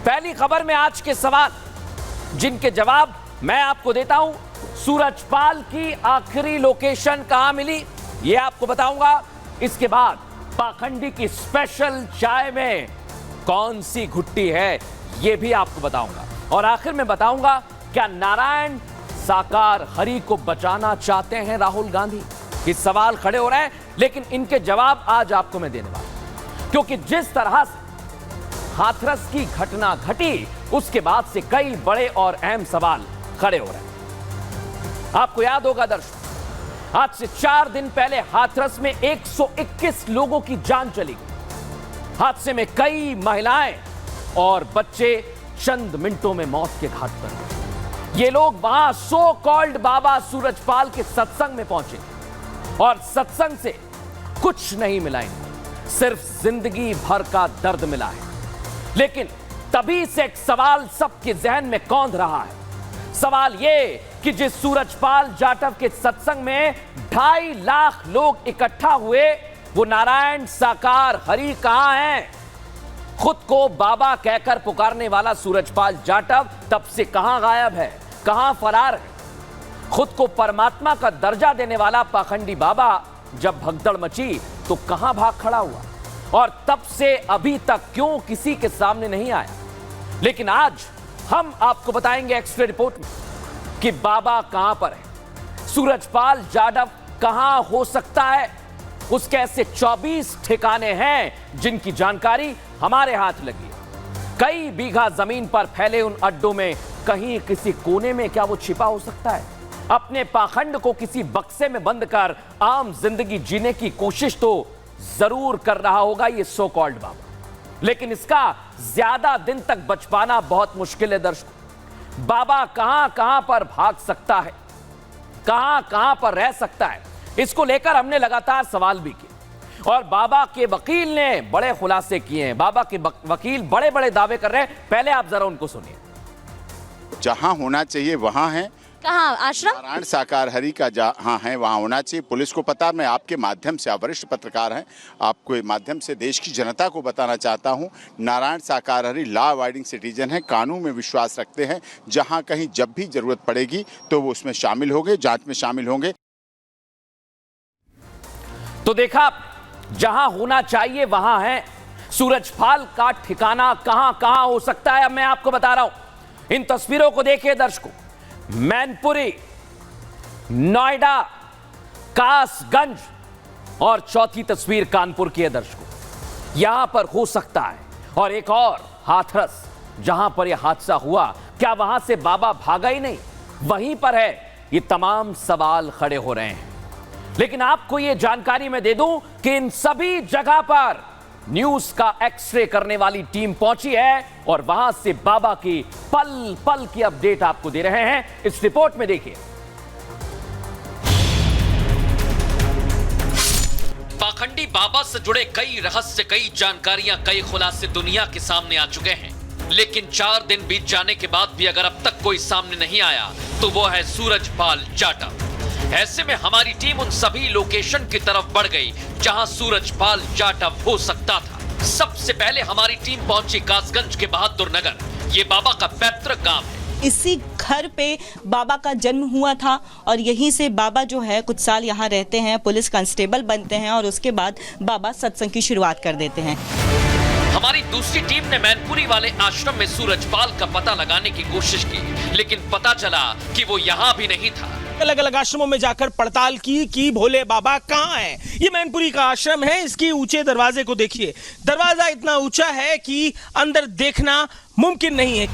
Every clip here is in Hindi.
पहली खबर में आज के सवाल जिनके जवाब मैं आपको देता हूं। सूरजपाल की आखिरी लोकेशन कहां मिली यह आपको बताऊंगा। इसके बाद पाखंडी की स्पेशल चाय में कौन सी घुट्टी है यह भी आपको बताऊंगा। और आखिर में बताऊंगा क्या नारायण साकार हरि को बचाना चाहते हैं राहुल गांधी। ये सवाल खड़े हो रहे हैं लेकिन इनके जवाब आज आपको मैं देने वाला हूं, क्योंकि जिस तरह से हाथरस की घटना घटी उसके बाद से कई बड़े और अहम सवाल खड़े हो रहे हैं। आपको याद होगा दर्शक, आज से 4 दिन पहले हाथरस में 121 लोगों की जान चली गई। हादसे में कई महिलाएं और बच्चे चंद मिनटों में मौत के घाट पर गए। ये लोग वहां सो कॉल्ड बाबा सूरजपाल के सत्संग में पहुंचे और सत्संग से कुछ नहीं मिला इनको, सिर्फ जिंदगी भर का दर्द मिला है। लेकिन तभी से एक सवाल सबके जहन में कौंध रहा है। सवाल यह कि जिस सूरजपाल जाटव के सत्संग में 2.5 लाख लोग इकट्ठा हुए वो नारायण साकार हरि कहां हैं? खुद को बाबा कहकर पुकारने वाला सूरजपाल जाटव तब से कहां गायब है, कहां फरार है? खुद को परमात्मा का दर्जा देने वाला पाखंडी बाबा जब भगदड़ मची तो कहां भाग खड़ा हुआ और तब से अभी तक क्यों किसी के सामने नहीं आया? लेकिन आज हम आपको बताएंगे एक्सरे रिपोर्ट में कि बाबा कहां पर है, सूरजपाल जाटव कहां हो सकता है। उसके ऐसे 24 ठिकाने हैं जिनकी जानकारी हमारे हाथ लगी है। कई बीघा जमीन पर फैले उन अड्डों में कहीं किसी कोने में क्या वो छिपा हो सकता है? अपने पाखंड को किसी बक्से में बंद कर आम जिंदगी जीने की कोशिश तो जरूर कर रहा होगा ये सो कॉल्ड बाबा, लेकिन इसका ज्यादा दिन तक बच पाना बहुत मुश्किल है दर्शकों। बाबा कहां कहां पर भाग सकता है, कहां कहां पर रह सकता है, इसको लेकर हमने लगातार सवाल भी किए और बाबा के वकील ने बड़े खुलासे किए हैं। बाबा के वकील बड़े बड़े दावे कर रहे हैं, पहले आप जरा उनको सुनिए। जहां होना चाहिए वहां है। कहाँ आश्रम? नारायण साकार हरि का जहाँ है वहाँ होना चाहिए। पुलिस को पता, मैं आपके माध्यम से, आप वरिष्ठ पत्रकार हैं, आपके माध्यम से देश की जनता को बताना चाहता हूँ, नारायण साकार हरि लॉ अबाइडिंग सिटीजन है, कानून में विश्वास रखते हैं। जहाँ कहीं जब भी जरूरत पड़ेगी तो वो उसमें शामिल होंगे, जांच में शामिल होंगे। तो देखा, जहां होना चाहिए वहां है। सूरजपाल का ठिकाना कहां कहां हो सकता है अब मैं आपको बता रहा हूं। इन तस्वीरों को देखिए दर्शकों, मैनपुरी, नोएडा, कासगंज और चौथी तस्वीर कानपुर की है दर्शकों। यहां पर हो सकता है। और एक और हाथरस जहां पर यह हादसा हुआ, क्या वहां से बाबा भागा ही नहीं, वहीं पर है? ये तमाम सवाल खड़े हो रहे हैं। लेकिन आपको यह जानकारी मैं दे दूं कि इन सभी जगह पर न्यूज का एक्सरे करने वाली टीम पहुंची है और वहां से बाबा की पल पल की अपडेट आपको दे रहे हैं। इस रिपोर्ट में देखिए। पाखंडी बाबा से जुड़े कई रहस्य, कई जानकारियां, कई खुलासे दुनिया के सामने आ चुके हैं, लेकिन 4 दिन बीत जाने के बाद भी अगर अब तक कोई सामने नहीं आया तो वो है सूरजपाल जाटव। ऐसे में हमारी टीम उन सभी लोकेशन की तरफ बढ़ गई जहां सूरजपाल जाटव हो सकता था। सबसे पहले हमारी टीम पहुंची कासगंज के बहादुर नगर। ये बाबा का पैतृक गांव है। इसी घर पे बाबा का जन्म हुआ था और यहीं से बाबा जो है कुछ साल यहाँ रहते हैं, पुलिस कांस्टेबल बनते हैं और उसके बाद बाबा सत्संग की शुरुआत कर देते हैं। हमारी दूसरी टीम ने मैनपुरी वाले आश्रम में सूरजपाल का पता लगाने की कोशिश की, लेकिन पता चला कि वो यहाँ भी नहीं था। अलग अलग आश्रमों में जाकर पड़ताल की कि भोले बाबा कहाँ हैं। ये मैनपुरी का आश्रम है, इसकी ऊंचे दरवाजे को देखिए। दरवाजा इतना ऊंचा है कि अंदर देखना मुमकिन नहीं है।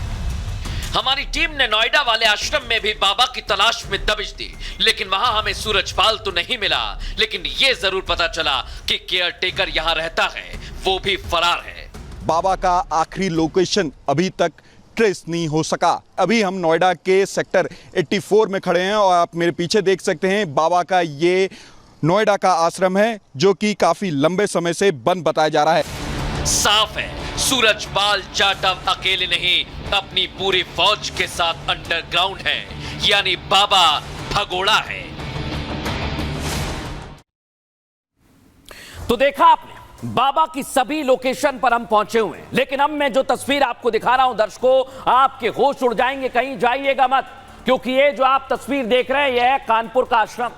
हमारी टीम ने नोएडा वाले आश्रम में भी बाबा की तलाश में दबिश दी, लेकिन वहां हमें सूरजपाल तो नहीं मिला, लेकिन ये जरूर पता चला कि केयर टेकर यहाँ रहता है, वो भी फरार है। बाबा का आखिरी लोकेशन अभी तक ट्रेस नहीं हो सका। अभी हम नोएडा के सेक्टर 84 में खड़े हैं और आप मेरे पीछे देख सकते हैं बाबा का ये नोएडा का आश्रम है जो कि काफी लंबे समय से बंद बताया जा रहा है। साफ है, सूरजपाल जाटव अकेले नहीं, अपनी पूरी फौज के साथ अंडरग्राउंड है, यानी बाबा भगोड़ा है। तो देखा आपने, बाबा की सभी लोकेशन पर हम पहुंचे हुए हैं, लेकिन अब मैं जो तस्वीर आपको दिखा रहा हूं दर्शकों, आपके होश उड़ जाएंगे, कहीं जाइएगा मत, क्योंकि ये जो आप तस्वीर देख रहे हैं यह है कानपुर का आश्रम।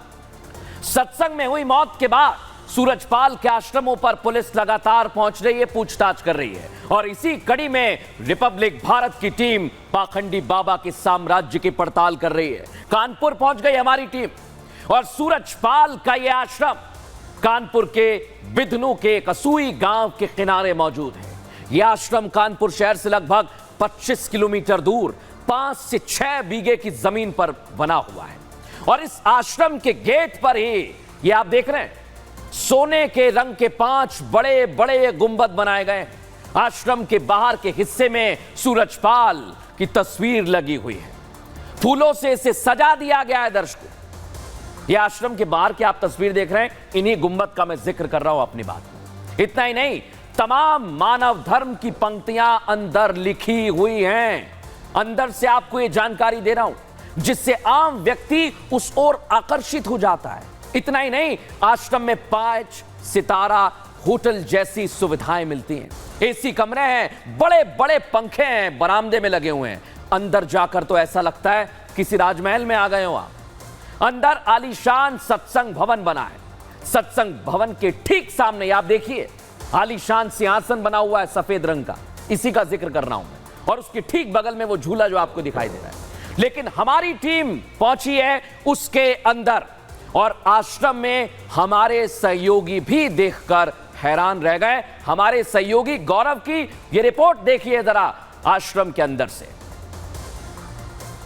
सत्संग में हुई मौत के बाद सूरजपाल के आश्रमों पर पुलिस लगातार पहुंच रही है, पूछताछ कर रही है, और इसी कड़ी में रिपब्लिक भारत की टीम पाखंडी बाबा के साम्राज्य की पड़ताल कर रही है। कानपुर पहुंच गई हमारी टीम, और सूरजपाल का यह आश्रम कानपुर के बिधनू के कसूई गांव के किनारे मौजूद है। यह आश्रम कानपुर शहर से लगभग 25 किलोमीटर दूर 5 से 6 बीघे की जमीन पर बना हुआ है, और इस आश्रम के गेट पर ही ये आप देख रहे हैं सोने के रंग के 5 बड़े बड़े गुंबद बनाए गए। आश्रम के बाहर के हिस्से में सूरजपाल की तस्वीर लगी हुई है, फूलों से इसे सजा दिया गया है। दर्शकों, यह आश्रम के बाहर की आप तस्वीर देख रहे हैं, इन्हीं गुंबद का मैं जिक्र कर रहा हूं अपनी बात में। इतना ही नहीं, तमाम मानव धर्म की पंक्तियां अंदर लिखी हुई हैं। अंदर से आपको यह जानकारी दे रहा हूं जिससे आम व्यक्ति उस ओर आकर्षित हो जाता है। इतना ही नहीं, आश्रम में 5 सितारा होटल जैसी सुविधाएं मिलती हैं, एसी कमरे हैं, बड़े बड़े पंखे हैं, बरामदे में लगे हुए हैं। अंदर जाकर तो ऐसा लगता है किसी राजमहल में आ गए हो आप। अंदर आलीशान सत्संग भवन बना है। सत्संग भवन के ठीक सामने आप देखिए आलीशान सिंहासन बना हुआ है सफेद रंग का, इसी का जिक्र कर रहा हूं मैं, और उसके ठीक बगल में वो झूला जो आपको दिखाई दे रहा है। लेकिन हमारी टीम पहुंची है उसके अंदर, और आश्रम में हमारे सहयोगी भी देखकर हैरान रह गए। हमारे सहयोगी गौरव की ये रिपोर्ट देखिए जरा आश्रम के अंदर से।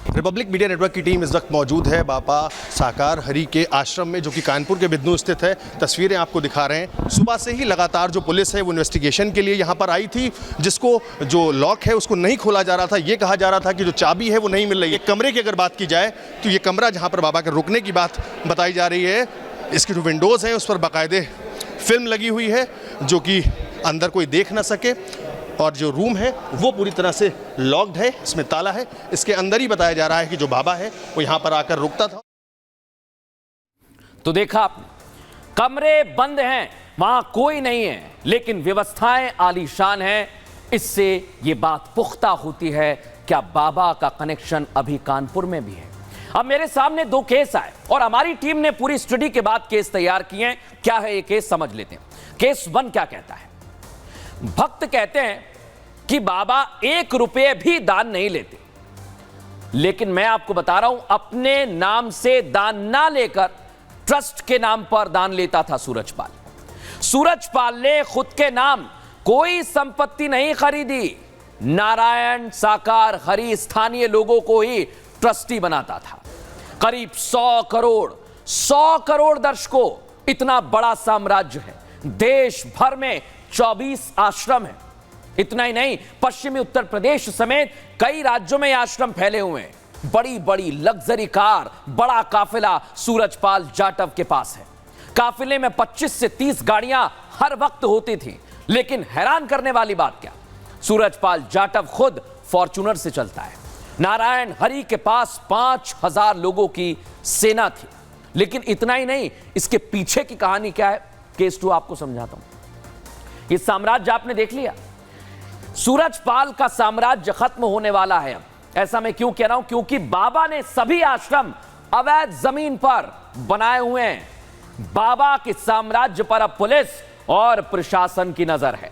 रिपब्लिक मीडिया नेटवर्क की टीम इस वक्त मौजूद है बाबा साकार हरि के आश्रम में, जो कि कानपुर के बिधनू स्थित है। तस्वीरें आपको दिखा रहे हैं। सुबह से ही लगातार जो पुलिस है वो इन्वेस्टिगेशन के लिए यहाँ पर आई थी, जिसको जो लॉक है उसको नहीं खोला जा रहा था। ये कहा जा रहा था कि जो चाबी है वो नहीं मिल रही है। कमरे की अगर बात की जाए तो ये कमरा जहाँ पर बाबा के रुकने की बात बताई जा रही है, इसकी जो विंडोज़ हैं उस पर बाकायदे फिल्म लगी हुई है जो कि अंदर कोई देख ना सके, और जो रूम है वो पूरी तरह से लॉक्ड है, इसमें ताला है। इसके अंदर ही बताया जा रहा है कि जो बाबा है वो यहाँ पर आकर रुकता था। तो देखा आपने, कमरे बंद हैं, वहां कोई नहीं है, लेकिन व्यवस्थाएं आलीशान हैं। इससे ये बात पुख्ता होती है क्या बाबा का कनेक्शन अभी कानपुर में भी है। अब मेरे सामने 2 केस आए और हमारी टीम ने पूरी स्टडी के बाद केस तैयार किए हैं। क्या है ये केस, समझ लेते हैं। केस 1 क्या कहता है? भक्त कहते हैं कि बाबा 1 रुपये भी दान नहीं लेते, लेकिन मैं आपको बता रहा हूं अपने नाम से दान ना लेकर ट्रस्ट के नाम पर दान लेता था सूरजपाल। सूरजपाल ने खुद के नाम कोई संपत्ति नहीं खरीदी। नारायण साकार हरि स्थानीय लोगों को ही ट्रस्टी बनाता था। करीब 100 करोड़ दर्शकों, इतना बड़ा साम्राज्य है। देश भर में 24 आश्रम है। इतना ही नहीं, पश्चिमी उत्तर प्रदेश समेत कई राज्यों में आश्रम फैले हुए हैं। बड़ी बड़ी लग्जरी कार, बड़ा काफिला सूरजपाल जाटव के पास है। काफिले में 25 से 30 गाड़ियां हर वक्त होती थी, लेकिन हैरान करने वाली बात क्या, सूरजपाल जाटव खुद फॉर्च्यूनर से चलता है। नारायण हरि के पास 5000 लोगों की सेना थी। लेकिन इतना ही नहीं, इसके पीछे की कहानी क्या है, केस 2 आपको समझाता हूं। ये साम्राज्य आपने देख लिया, सूरजपाल का साम्राज्य खत्म होने वाला है। अब ऐसा मैं क्यों कह रहा हूं, क्योंकि बाबा ने सभी आश्रम अवैध जमीन पर बनाए हुए हैं। बाबा के साम्राज्य पर अब पुलिस और प्रशासन की नजर है।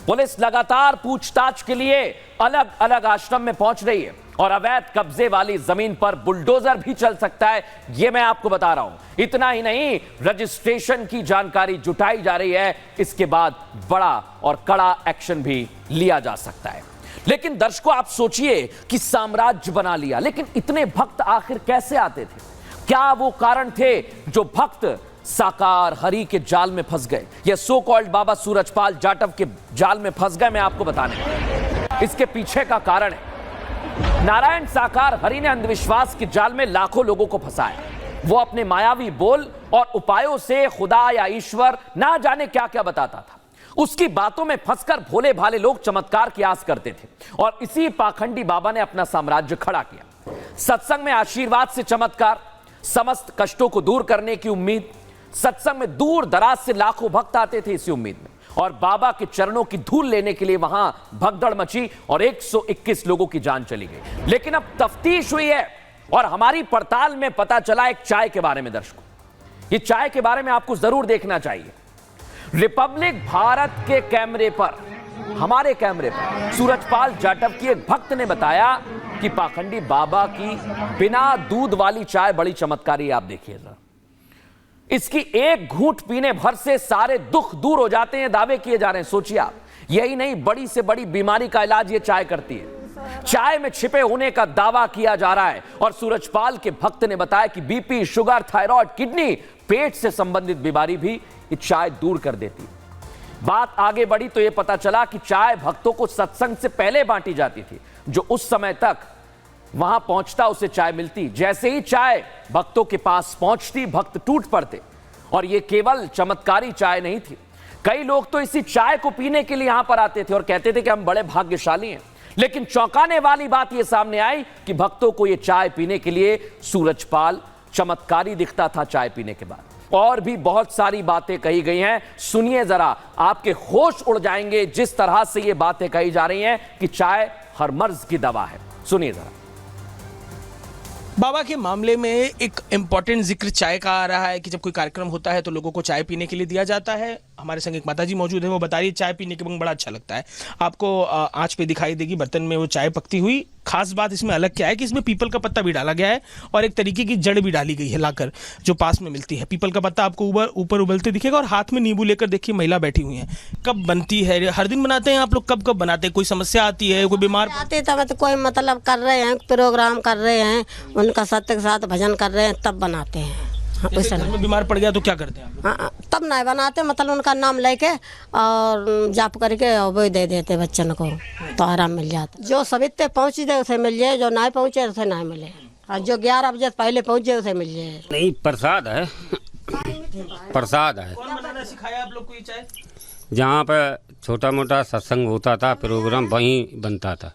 पुलिस लगातार पूछताछ के लिए अलग अलग आश्रम में पहुंच रही है, और अवैध कब्जे वाली जमीन पर बुलडोजर भी चल सकता है, यह मैं आपको बता रहा हूं। इतना ही नहीं, रजिस्ट्रेशन की जानकारी जुटाई जा रही है। इसके बाद बड़ा और कड़ा एक्शन भी लिया जा सकता है। लेकिन दर्शकों, आप सोचिए कि साम्राज्य बना लिया, लेकिन इतने भक्त आखिर कैसे आते थे? क्या वो कारण थे जो भक्त साकार हरि के जाल में फंस गए, या सो कॉल्ड बाबा सूरजपाल जाटव के जाल में फंस गए? मैं आपको बताने वाला हूं। इसके पीछे का कारण है, नारायण साकार हरि ने अंधविश्वास के जाल में लाखों लोगों को फंसाया। वो अपने मायावी बोल और उपायों से खुदा या ईश्वर ना जाने क्या क्या बताता था। उसकी बातों में फंसकर भोले भाले लोग चमत्कार की आस करते थे, और इसी पाखंडी बाबा ने अपना साम्राज्य खड़ा किया। सत्संग में आशीर्वाद से चमत्कार, समस्त कष्टों को दूर करने की उम्मीद। सत्संग में दूर दराज से लाखों भक्त आते थे इसी उम्मीद में, और बाबा के चरणों की धूल लेने के लिए वहां भगदड़ मची और 121 लोगों की जान चली गई। लेकिन अब तफ्तीश हुई है और हमारी पड़ताल में पता चला एक चाय के बारे में। दर्शकों, ये चाय के बारे में आपको जरूर देखना चाहिए। रिपब्लिक भारत के कैमरे पर, हमारे कैमरे पर, सूरजपाल जाटव की एक भक्त ने बताया कि पाखंडी बाबा की बिना दूध वाली चाय बड़ी चमत्कारी है। आप देखिए जरा, इसकी एक घूंट पीने भर से सारे दुख दूर हो जाते हैं, दावे किए जा रहे हैं। सोचिए आप, यही नहीं, बड़ी से बड़ी बीमारी का इलाज ये चाय करती है। चाय में छिपे होने का दावा किया जा रहा है और सूरजपाल के भक्त ने बताया कि बीपी, शुगर, थायराइड, किडनी, पेट से संबंधित बीमारी भी ये चाय दूर कर देती है। बात आगे बढ़ी तो यह पता चला कि चाय भक्तों को सत्संग से पहले बांटी जाती थी। जो उस समय तक वहां पहुंचता उसे चाय मिलती। जैसे ही चाय भक्तों के पास पहुंचती, भक्त टूट पड़ते। और यह केवल चमत्कारी चाय नहीं थी, कई लोग तो इसी चाय को पीने के लिए यहां पर आते थे और कहते थे कि हम बड़े भाग्यशाली हैं। लेकिन चौंकाने वाली बात यह सामने आई कि भक्तों को यह चाय पीने के लिए सूरजपाल चमत्कारी दिखता था चाय पीने के बाद। और भी बहुत सारी बातें कही गई हैं, सुनिए जरा, आपके होश उड़ जाएंगे जिस तरह से ये बातें कही जा रही हैं कि चाय हर मर्ज की दवा है। सुनिए जरा। बाबा के मामले में एक इंपॉर्टेंट जिक्र चाय का आ रहा है कि जब कोई कार्यक्रम होता है तो लोगों को चाय पीने के लिए दिया जाता है। हमारे संग एक माताजी मौजूद है, वो बता रही है चाय पीने के बाद बड़ा अच्छा लगता है। आपको आंच पे दिखाई देगी बर्तन में वो चाय पकती हुई। खास बात इसमें अलग क्या है कि इसमें पीपल का पत्ता भी डाला गया है और एक तरीके की जड़ भी डाली गई है लाकर, जो पास में मिलती है। पीपल का पत्ता आपको ऊपर उबलते दिखेगा और हाथ में नींबू लेकर देखिए महिला बैठी हुई है। कब बनती है? हर दिन बनाते हैं आप लोग? कब कब बनाते हैं? कोई समस्या आती है, कोई बीमार आते तब तो कोई मतलब कर रहे हैं, प्रोग्राम कर रहे हैं, उनका सत्य के साथ भजन कर रहे हैं, तब बनाते हैं। जैसे घर में बीमार पड़ गया तो क्या करते हैं आप? हाँ, तब नहीं बनाते, मतलब उनका नाम लेके और जाप करके और वो दे देते बच्चन को, तो आराम मिल जाता। जो सवित्ते पहुँची दे उसे मिल जाए, जो नहीं पहुँचे उसे नहीं मिले, और जो 11 बजे पहले पहुँचे उसे मिल जाए। नहीं, प्रसाद है, प्रसाद है। कौन बनाना सिखाया आप लोग को ये चाय? जहाँ पे छोटा मोटा सत्संग होता था, प्रोग्राम वहीं बनता था,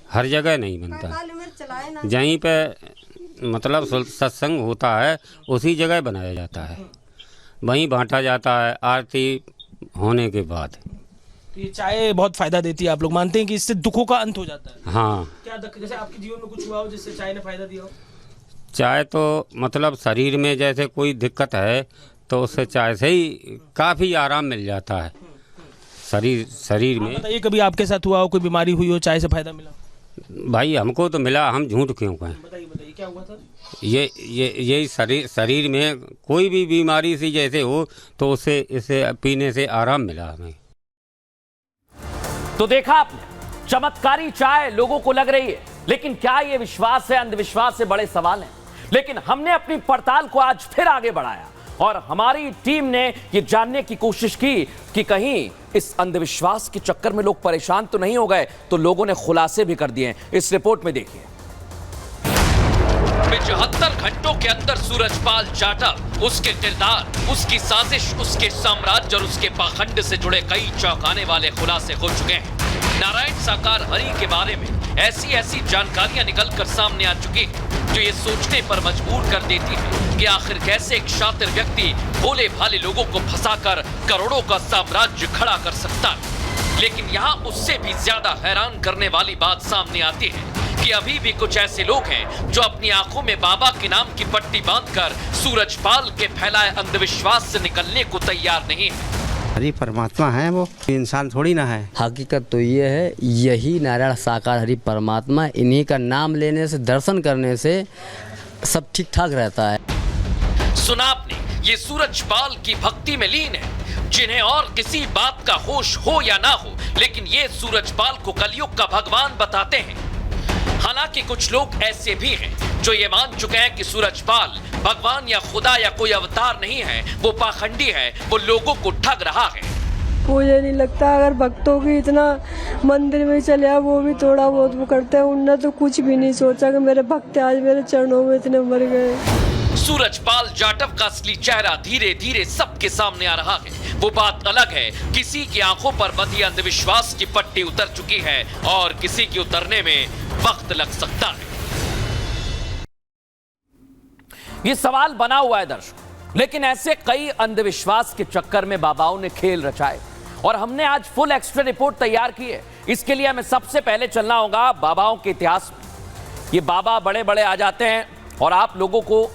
हर जगह नहीं बनता। जहीं पे मतलब सत्संग होता है उसी जगह बनाया जाता है, वहीं बांटा जाता है आरती होने के बाद। तो ये चाय बहुत फायदा देती है, आप लोग मानते हैं कि इससे दुखों का अंत हो जाता है? हाँ। क्या जैसे आपके जीवन में कुछ हुआ हो जिससे चाय ने फायदा दिया हो? चाय तो मतलब शरीर में जैसे कोई दिक्कत है तो उससे चाय से ही काफ़ी आराम मिल जाता है शरीर में। बताइए, कभी आपके साथ हुआ हो, कोई बीमारी हुई हो, चाय से फायदा मिला? भाई हमको तो मिला, हम झूठ क्यों कहें। बताइए क्या हुआ था? ये शरीर में कोई भी बीमारी सी जैसे हो तो उसे इसे पीने से आराम मिला हमें। तो देखा आपने, चमत्कारी चाय लोगों को लग रही है, लेकिन क्या ये विश्वास है, अंधविश्वास है? बड़े सवाल हैं। लेकिन हमने अपनी पड़ताल को आज फिर आगे बढ़ाया और हमारी टीम ने ये जानने की कोशिश की कि कहीं इस अंधविश्वास के चक्कर में लोग परेशान तो नहीं हो गए। तो लोगों ने खुलासे भी कर दिए हैं, इस रिपोर्ट में देखिए। 75 घंटों के अंदर सूरजपाल जाटव, उसके किरदार, उसकी साजिश, उसके साम्राज्य और उसके पाखंड से जुड़े कई चौंकाने वाले खुलासे हो चुके हैं। नारायण साकार हरि के बारे में ऐसी जानकारियां निकलकर सामने आ चुकी हैं जो ये सोचने पर मजबूर कर देती है कि आखिर कैसे एक शातिर व्यक्ति भोले भाले लोगों को फंसाकर करोड़ों का साम्राज्य खड़ा कर सकता है। लेकिन यहाँ उससे भी ज्यादा हैरान करने वाली बात सामने आती है कि अभी भी कुछ ऐसे लोग हैं जो अपनी आंखों में बाबा के नाम की पट्टी बांधकर सूरजपाल के फैलाए अंधविश्वास से निकलने को तैयार नहीं है। हरि परमात्मा है, वो इंसान थोड़ी ना है। हकीकत तो ये है, यही नारायण साकार हरि परमात्मा, इन्हीं का नाम लेने से, दर्शन करने से सब ठीक ठाक रहता है। सुना आपने, ये सूरजपाल की भक्ति में लीन है, जिन्हें और किसी बात का होश हो या ना हो, लेकिन ये सूरजपाल को कलयुग का भगवान बताते हैं। हालांकि कुछ लोग ऐसे भी हैं जो ये मान चुके हैं कि सूरजपाल भगवान या खुदा या कोई अवतार नहीं है, वो पाखंडी है, वो लोगों को ठग रहा है। मुझे नहीं लगता अगर भक्तों की इतना मंदिर में चले वो भी थोड़ा बहुत वो करते हैं, उनने तो कुछ भी नहीं सोचा कि मेरे भक्त आज मेरे चरणों में इतने मर गए। सूरजपाल जाटव का असली चेहरा धीरे धीरे सबके सामने आ रहा है। वो बात अलग है, किसी की आंखों पर बंधी अंधविश्वास की पट्टी उतर चुकी है और किसी की उतरने में वक्त लग सकता है। ये सवाल बना हुआ है दर्शक, लेकिन ऐसे कई अंधविश्वास के चक्कर में बाबाओं ने खेल रचाए। और हमने आज फुल एक्स्ट्रा रिपोर्ट तैयार की है। इसके लिए हमें सबसे पहले चलना होगा बाबाओं के इतिहास में। ये बाबा बड़े बड़े आ जाते हैं और आप लोगों को,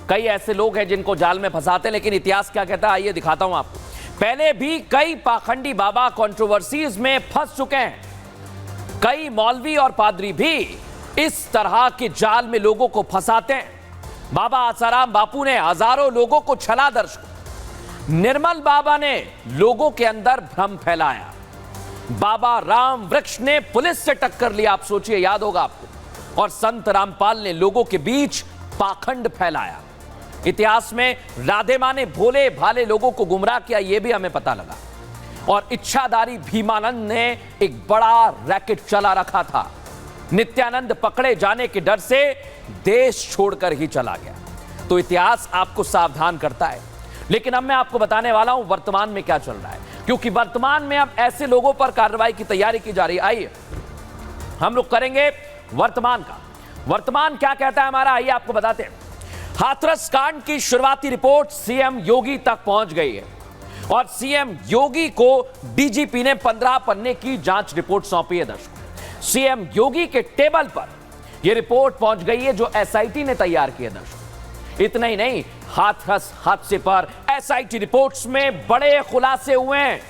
कई ऐसे लोग हैं जिनको जाल में फंसाते हैं, लेकिन इतिहास क्या कहता है आइए दिखाता हूं आपको। पहले भी कई पाखंडी बाबा कंट्रोवर्सीज में फंस चुके हैं। कई मौलवी और पादरी भी इस तरह के जाल में लोगों को फंसाते हैं। बाबा आसाराम बापू ने हजारों लोगों को छला दर्शकों। निर्मल बाबा ने लोगों के अंदर भ्रम फैलाया। बाबा राम वृक्ष ने पुलिस से टक्कर लिया, आप सोचिए, याद होगा आपको। और संत रामपाल ने लोगों के बीच पाखंड फैलाया। इतिहास में राधे मां ने भोले भाले लोगों को गुमराह किया, यह भी हमें पता लगा। और इच्छाधारी भीमानंद ने एक बड़ा रैकेट चला रखा था। नित्यानंद पकड़े जाने के डर से देश छोड़कर ही चला गया। तो इतिहास आपको सावधान करता है। लेकिन अब मैं आपको बताने वाला हूं वर्तमान में क्या चल रहा है, क्योंकि वर्तमान में अब ऐसे लोगों पर कार्रवाई की तैयारी की जा रही है। आइए हम लोग करेंगे वर्तमान का। वर्तमान क्या कहता है हमारा, आइए आपको बताते हैं। हाथरस कांड की शुरुआती रिपोर्ट सीएम योगी तक पहुंच गई है और सीएम योगी को डीजीपी ने 15 पन्ने की जांच रिपोर्ट सौंपी है। दर्शकों, सीएम योगी के टेबल पर यह रिपोर्ट पहुंच गई है जो एसआईटी ने तैयार की है। दर्शकों, इतना ही नहीं, हाथरस हादसे पर एसआईटी रिपोर्ट्स में बड़े खुलासे हुए हैं।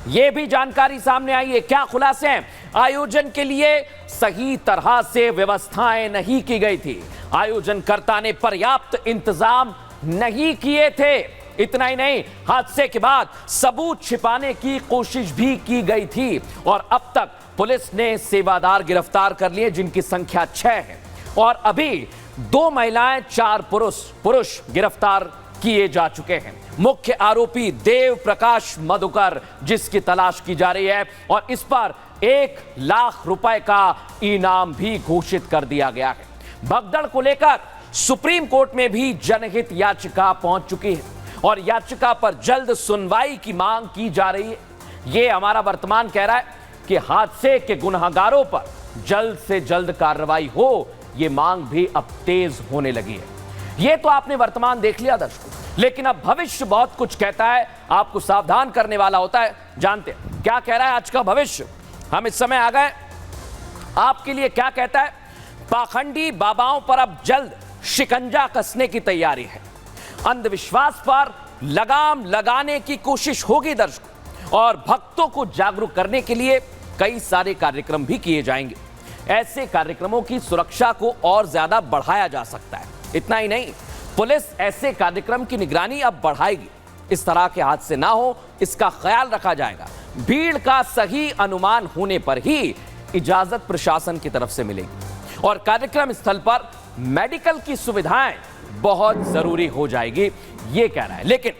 यह भी जानकारी सामने आई है। क्या खुलासे हैं? आयोजन के लिए सही तरह से व्यवस्थाएं नहीं की गई थी। आयोजनकर्ता ने पर्याप्त इंतजाम नहीं किए थे। इतना ही नहीं, हादसे के बाद सबूत छिपाने की कोशिश भी की गई थी। और अब तक पुलिस ने सेवादार गिरफ्तार कर लिए जिनकी संख्या 6 है और अभी 2 महिलाएं 4 पुरुष गिरफ्तार किए जा चुके हैं। मुख्य आरोपी देव प्रकाश मधुकर, जिसकी तलाश की जा रही है और इस पर 1 लाख रुपए का इनाम भी घोषित कर दिया गया है। भगदड़ को लेकर सुप्रीम कोर्ट में भी जनहित याचिका पहुंच चुकी है और याचिका पर जल्द सुनवाई की मांग की जा रही है। यह हमारा वर्तमान कह रहा है कि हादसे के गुनहगारों पर जल्द से जल्द कार्रवाई हो, यह मांग भी अब तेज होने लगी है। यह तो आपने वर्तमान देख लिया दर्शकों, लेकिन अब भविष्य बहुत कुछ कहता है, आपको सावधान करने वाला होता है। जानते हैं क्या कह रहा है आज का भविष्य? हम इस समय आ गए आपके लिए। क्या कहता है? पाखंडी बाबाओं पर अब जल्द शिकंजा कसने की तैयारी है। अंधविश्वास पर लगाम लगाने की कोशिश होगी दर्शकों, और भक्तों को जागरूक करने के लिए कई सारे कार्यक्रम भी किए जाएंगे। ऐसे कार्यक्रमों की सुरक्षा को और ज्यादा बढ़ाया जा सकता है। इतना ही नहीं, पुलिस ऐसे कार्यक्रम की निगरानी अब बढ़ाएगी। इस तरह के हादसे ना हो, इसका ख्याल रखा जाएगा। भीड़ का सही अनुमान होने पर ही इजाजत प्रशासन की तरफ से मिलेगी और कार्यक्रम स्थल पर मेडिकल की सुविधाएं बहुत जरूरी हो जाएगी, ये कह रहा है। लेकिन